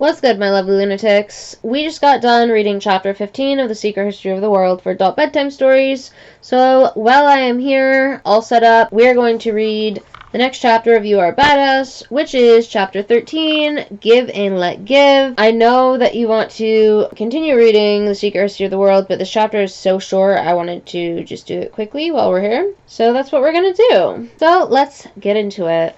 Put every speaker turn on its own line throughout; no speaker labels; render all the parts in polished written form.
What's good, my lovely lunatics? We just got done reading chapter 15 of The Secret History of the World for Adult Bedtime Stories, so while I am here, all set up, we're going to read the next chapter of You Are Badass, which is chapter 13, Give and Let Give. I know that you want to continue reading The Secret History of the World, but this chapter is so short, I wanted to just do it quickly while we're here. So that's what we're going to do. So let's get into it.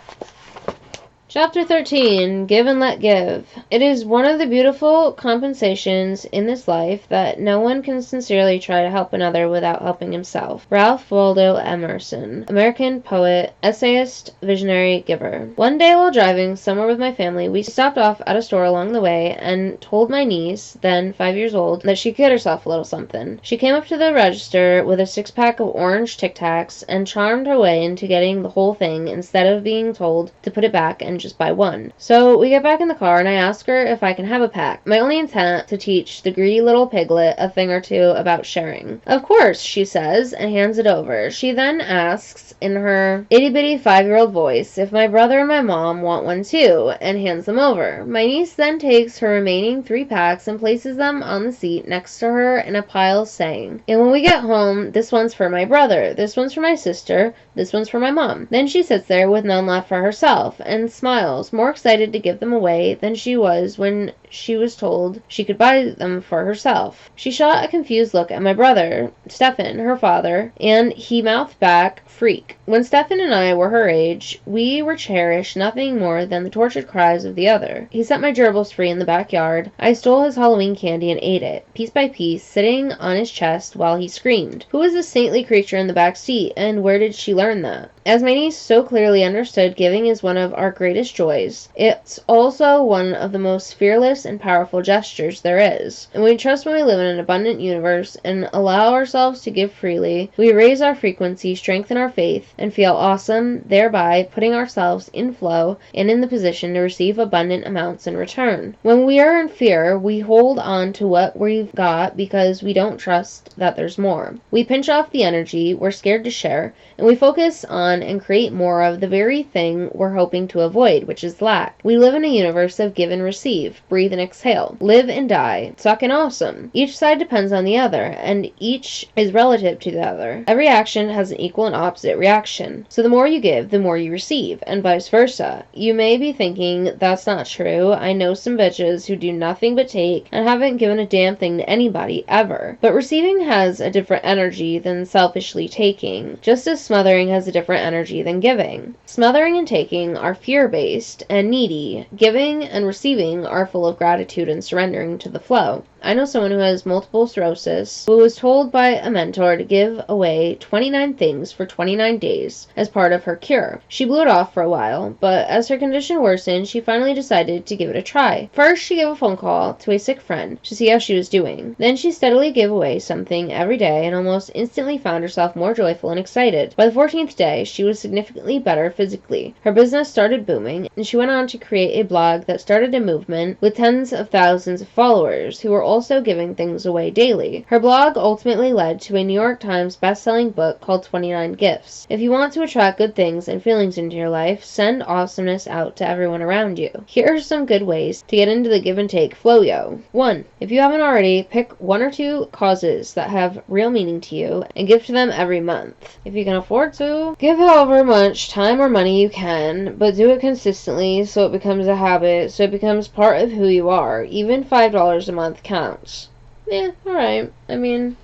Chapter 13, Give and Let Give. It is one of the beautiful compensations in this life that no one can sincerely try to help another without helping himself. Ralph Waldo Emerson, American poet, essayist, visionary, giver. One day while driving somewhere with my family, we stopped off at a store along the way and told my niece, then 5 years old, that she could get herself a little something. She came up to the register with a 6-pack of orange Tic Tacs and charmed her way into getting the whole thing instead of being told to put it back and just buy one. So we get back in the car and I ask her if I can have a pack. My only intent to teach the greedy little piglet a thing or two about sharing. Of course, she says, and hands it over. She then asks in her itty-bitty 5-year-old voice if my brother and my mom want one too, and hands them over. My niece then takes her remaining 3 packs and places them on the seat next to her in a pile, saying, "And when we get home, this one's for my brother, this one's for my sister, this one's for my mom." Then she sits there with none left for herself and smiles, more excited to give them away than she was when she was told she could buy them for herself. She shot a confused look at my brother, Stefan, her father, and he mouthed back, "Freak." When Stefan and I were her age, we were cherished nothing more than the tortured cries of the other. He set my gerbils free in the backyard. I stole his Halloween candy and ate it, piece by piece, sitting on his chest while he screamed. Who was this saintly creature in the back seat, and where did she learn that? As my niece so clearly understood, giving is one of our greatest joys. It's also one of the most fearless and powerful gestures there is. And we trust when we live in an abundant universe and allow ourselves to give freely, we raise our frequency, strengthen our faith, and feel awesome, thereby putting ourselves in flow and in the position to receive abundant amounts in return. When we are in fear, we hold on to what we've got because we don't trust that there's more. We pinch off the energy we're scared to share, and we focus on and create more of the very thing we're hoping to avoid, which is lack. We live in a universe of give and receive, breathe and exhale, live and die, suck and awesome. Each side depends on the other, and each is relative to the other. Every action has an equal and opposite reaction. So the more you give, the more you receive, and vice versa. You may be thinking, that's not true. I know some bitches who do nothing but take and haven't given a damn thing to anybody ever. But receiving has a different energy than selfishly taking, just as smothering has a different energy than giving. Smothering and taking are fear-based and needy. Giving and receiving are full of gratitude and surrendering to the flow. I know someone who has multiple sclerosis who was told by a mentor to give away 29 things for 29 days as part of her cure. She blew it off for a while, but as her condition worsened, she finally decided to give it a try. First, she gave a phone call to a sick friend to see how she was doing. Then she steadily gave away something every day and almost instantly found herself more joyful and excited. By the 14th day, she was significantly better physically. Her business started booming, and she went on to create a blog that started a movement with tens of thousands of followers who were also giving things away daily. Her blog ultimately led to a New York Times best-selling book called 29 Gifts. If you want to attract good things and feelings into your life, send awesomeness out to everyone around you. Here are some good ways to get into the give and take flow-yo. 1. If you haven't already, pick 1 or 2 causes that have real meaning to you and give to them every month. If you can afford to, give however much time or money you can, but do it consistently so it becomes a habit, so it becomes part of who you are. Even $5 a month counts. Yeah, alright. I mean,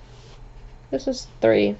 this is 3.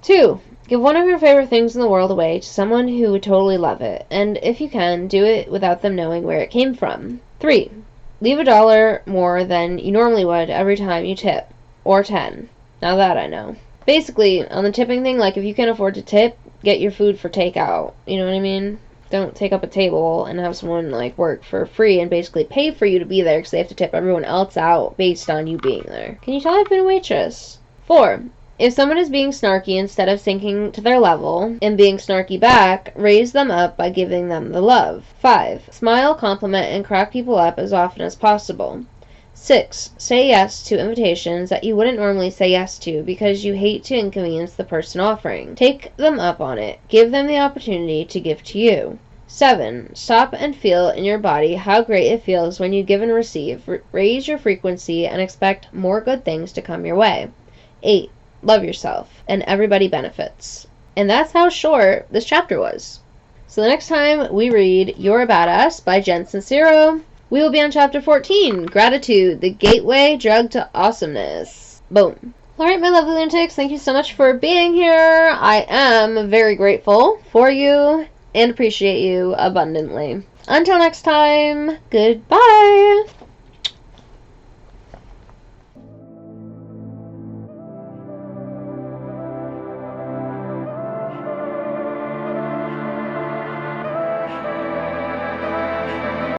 2. Give one of your favorite things in the world away to someone who would totally love it, and if you can, do it without them knowing where it came from. 3. Leave $1 more than you normally would every time you tip. Or 10. Now that I know. Basically, on the tipping thing, like if you can afford to tip, get your food for takeout. You know what I mean? Don't take up a table and have someone like work for free and basically pay for you to be there because they have to tip everyone else out based on you being there. Can you tell I've been a waitress? 4. If someone is being snarky, instead of sinking to their level and being snarky back, raise them up by giving them the love. 5. Smile, compliment, and crack people up as often as possible. 6. Say yes to invitations that you wouldn't normally say yes to because you hate to inconvenience the person offering. Take them up on it. Give them the opportunity to give to you. 7. Stop and feel in your body how great it feels when you give and receive. Raise your frequency and expect more good things to come your way. 8. Love yourself, and everybody benefits. And that's how short this chapter was. So the next time we read You're a Badass by Jen Sincero, we will be on chapter 14, Gratitude, the Gateway Drug to Awesomeness. Boom. Alright, my lovely lunatics, thank you so much for being here. I am very grateful for you and appreciate you abundantly. Until next time, goodbye!